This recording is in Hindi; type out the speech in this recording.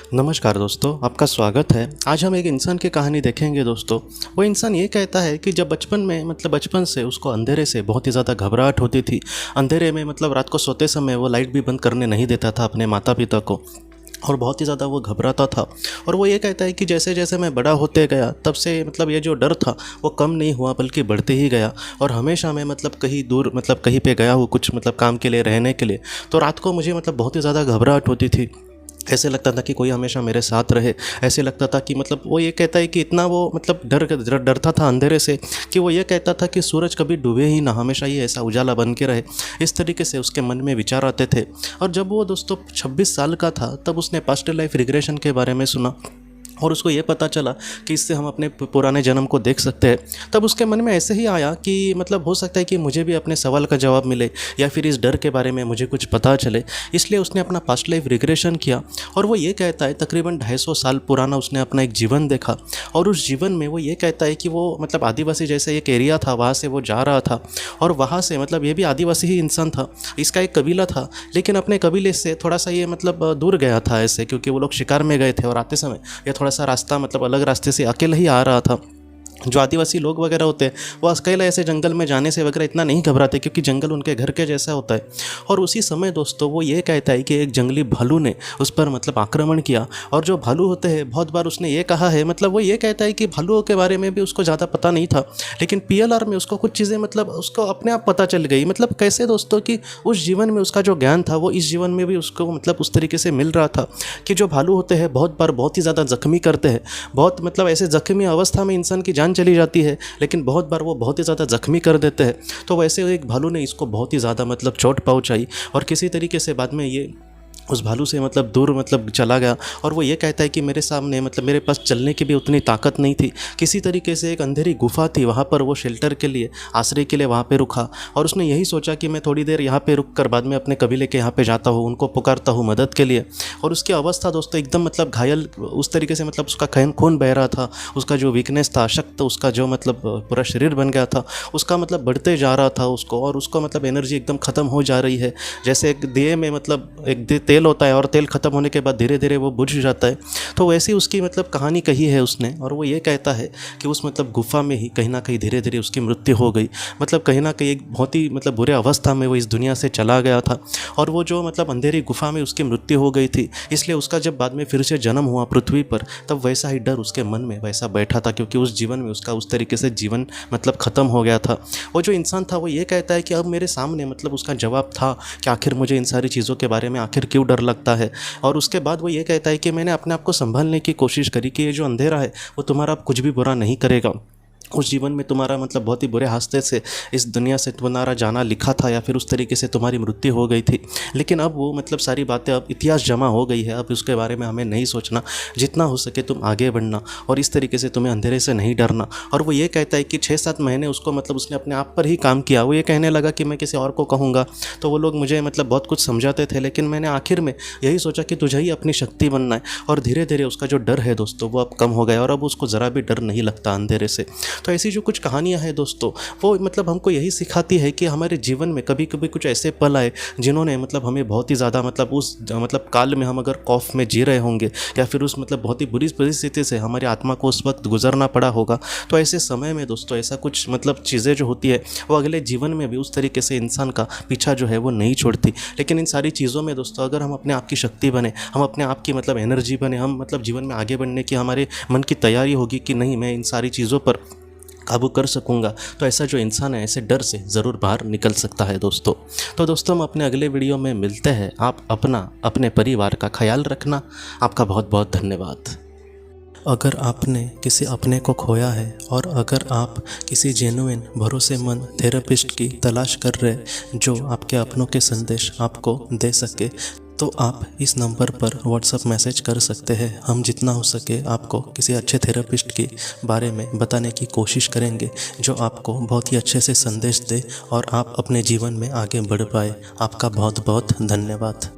नमस्कार दोस्तों, आपका स्वागत है। आज हम एक इंसान की कहानी देखेंगे दोस्तों। वो इंसान ये कहता है कि जब बचपन में बचपन से उसको अंधेरे से बहुत ही ज़्यादा घबराहट होती थी। अंधेरे में रात को सोते समय वो लाइट भी बंद करने नहीं देता था अपने माता पिता को, और बहुत ही ज़्यादा वो घबराता था। और वो ये कहता है कि जैसे जैसे मैं बड़ा होते गया तब से ये जो डर था वो कम नहीं हुआ बल्कि बढ़ते ही गया। और हमेशा मैं कहीं दूर कहीं पे गया हूँ कुछ काम के लिए, रहने के लिए, तो रात को मुझे बहुत ही ज़्यादा घबराहट होती थी। ऐसे लगता था कि कोई हमेशा मेरे साथ रहे। ऐसे लगता था कि वो ये कहता है कि इतना वो डरता था अंधेरे से कि वो ये कहता था कि सूरज कभी डूबे ही ना, हमेशा ये ऐसा उजाला बन के रहे। इस तरीके से उसके मन में विचार आते थे। और जब वो दोस्तों 26 साल का था तब उसने पास्ट लाइफ रिग्रेशन के बारे में सुना और उसको ये पता चला कि इससे हम अपने पुराने जन्म को देख सकते हैं। तब उसके मन में ऐसे ही आया कि हो सकता है कि मुझे भी अपने सवाल का जवाब मिले या फिर इस डर के बारे में मुझे कुछ पता चले। इसलिए उसने अपना पास्ट लाइफ रिग्रेशन किया। और वो ये कहता है तकरीबन 250 साल पुराना उसने अपना एक जीवन देखा। और उस जीवन में वो ये कहता है कि वो आदिवासी जैसे एक एरिया था, वहाँ से वो जा रहा था। और वहाँ से ये भी आदिवासी ही इंसान था, इसका एक कबीला था, लेकिन अपने कबीले से थोड़ा सा ये दूर गया था ऐसे, क्योंकि वो लोग शिकार में गए थे और आते समय ये थोड़ा सा रास्ता अलग रास्ते से अकेले ही आ रहा था। जो आदिवासी लोग वगैरह होते हैं वो अकेले ऐसे जंगल में जाने से वगैरह इतना नहीं घबराते, क्योंकि जंगल उनके घर के जैसा होता है। और उसी समय दोस्तों वो ये कहता है कि एक जंगली भालू ने उस पर आक्रमण किया। और जो भालू होते हैं बहुत बार उसने ये कहा है, वो ये कहता है कि भालुओं के बारे में भी उसको ज़्यादा पता नहीं था, लेकिन PLR में उसको कुछ चीज़ें उसको अपने आप पता चल गई। कैसे दोस्तों कि उस जीवन में उसका जो ज्ञान था वो इस जीवन में भी उसको उस तरीके से मिल रहा था कि जो भालू होते हैं बहुत बार बहुत ही ज़्यादा जख्मी करते हैं। बहुत ऐसे जख्मी अवस्था में इंसान की जान चली जाती है, लेकिन बहुत बार वो बहुत ही ज़्यादा जख्मी कर देते हैं। तो वैसे एक भालू ने इसको बहुत ही ज़्यादा चोट पहुंचाई और किसी तरीके से बाद में ये उस भालू से दूर चला गया। और वो ये कहता है कि मेरे सामने मेरे पास चलने की भी उतनी ताकत नहीं थी। किसी तरीके से एक अंधेरी गुफा थी, वहाँ पर वो शेल्टर के लिए, आश्रय के लिए वहाँ पे रुका। और उसने यही सोचा कि मैं थोड़ी देर यहाँ पे रुक कर बाद में अपने कबीले के यहाँ पे जाता हूँ, उनको पुकारता हूँ मदद के लिए। और उसकी अवस्था दोस्तों एकदम घायल उस तरीके से उसका खून बह रहा था, उसका जो वीकनेस था, अशक्त उसका जो पूरा शरीर बन गया था, उसका बढ़ते जा रहा था उसको। और उसको एनर्जी एकदम ख़त्म हो जा रही है, जैसे एक दिए में एक तेल होता है और तेल खत्म होने के बाद धीरे धीरे वो बुझ जाता है। तो वैसी उसकी कहानी कही है उसने। और वो ये कहता है कि उस गुफा में ही कहीं ना कहीं धीरे धीरे उसकी मृत्यु हो गई। कहीं ना कहीं एक बहुत ही बुरे अवस्था में वो इस दुनिया से चला गया था। और वो जो अंधेरी गुफा में उसकी मृत्यु हो गई थी, इसलिए उसका जब बाद में फिर से जन्म हुआ पृथ्वी पर, तब वैसा ही डर उसके मन में वैसा बैठा था, क्योंकि उस जीवन में उसका उस तरीके से जीवन ख़त्म हो गया था। वो जो इंसान था वो ये कहता है कि अब मेरे सामने उसका जवाब था कि आखिर मुझे इन सारी चीज़ों के बारे में आखिर क्यों डर लगता है। और उसके बाद वो ये कहता है कि मैंने अपने आप को संभालने की कोशिश करी कि ये जो अंधेरा है वो तुम्हारा कुछ भी बुरा नहीं करेगा। उस जीवन में तुम्हारा बहुत ही बुरे हादसे से इस दुनिया से तुम्हारा जाना लिखा था, या फिर उस तरीके से तुम्हारी मृत्यु हो गई थी। लेकिन अब वो सारी बातें अब इतिहास जमा हो गई है, अब उसके बारे में हमें नहीं सोचना, जितना हो सके तुम आगे बढ़ना और इस तरीके से तुम्हें अंधेरे से नहीं डरना। और वो ये कहता है कि 6-7 महीने उसको उसने अपने आप पर ही काम किया। वो ये कहने लगा कि मैं किसी और को कहूँगा तो वो लोग मुझे बहुत कुछ समझाते थे, लेकिन मैंने आखिर में यही सोचा कि तुझे ही अपनी शक्ति बनना है। और धीरे धीरे उसका जो डर है दोस्तों वो अब कम हो गया और अब उसको ज़रा भी डर नहीं लगता अंधेरे से। तो ऐसी जो कुछ कहानियां हैं दोस्तों वो हमको यही सिखाती है कि हमारे जीवन में कभी कभी कुछ ऐसे पल आए जिन्होंने हमें बहुत ही ज़्यादा उस काल में हम अगर खौफ में जी रहे होंगे या फिर उस बहुत ही बुरी परिस्थिति से हमारी आत्मा को उस वक्त गुजरना पड़ा होगा, तो ऐसे समय में दोस्तों ऐसा कुछ चीज़ें जो होती है वो अगले जीवन में भी उस तरीके से इंसान का पीछा जो है वो नहीं छोड़ती। लेकिन इन सारी चीज़ों में दोस्तों अगर हम अपने आप की शक्ति बने, हम अपने आप की एनर्जी बने, हम जीवन में आगे बढ़ने की हमारे मन की तैयारी होगी कि नहीं मैं इन सारी चीज़ों पर काबू कर सकूंगा, तो ऐसा जो इंसान है ऐसे डर से ज़रूर बाहर निकल सकता है दोस्तों। तो दोस्तों हम अपने अगले वीडियो में मिलते हैं। आप अपने परिवार का ख्याल रखना। आपका बहुत बहुत धन्यवाद। अगर आपने किसी अपने को खोया है और अगर आप किसी जेन्युइन भरोसेमंद थेरेपिस्ट की तलाश कर रहे जो आपके अपनों के संदेश आपको दे सके, तो आप इस नंबर पर व्हाट्सएप मैसेज कर सकते हैं। हम जितना हो सके आपको किसी अच्छे थेरेपिस्ट के बारे में बताने की कोशिश करेंगे जो आपको बहुत ही अच्छे से संदेश दे और आप अपने जीवन में आगे बढ़ पाए। आपका बहुत बहुत धन्यवाद।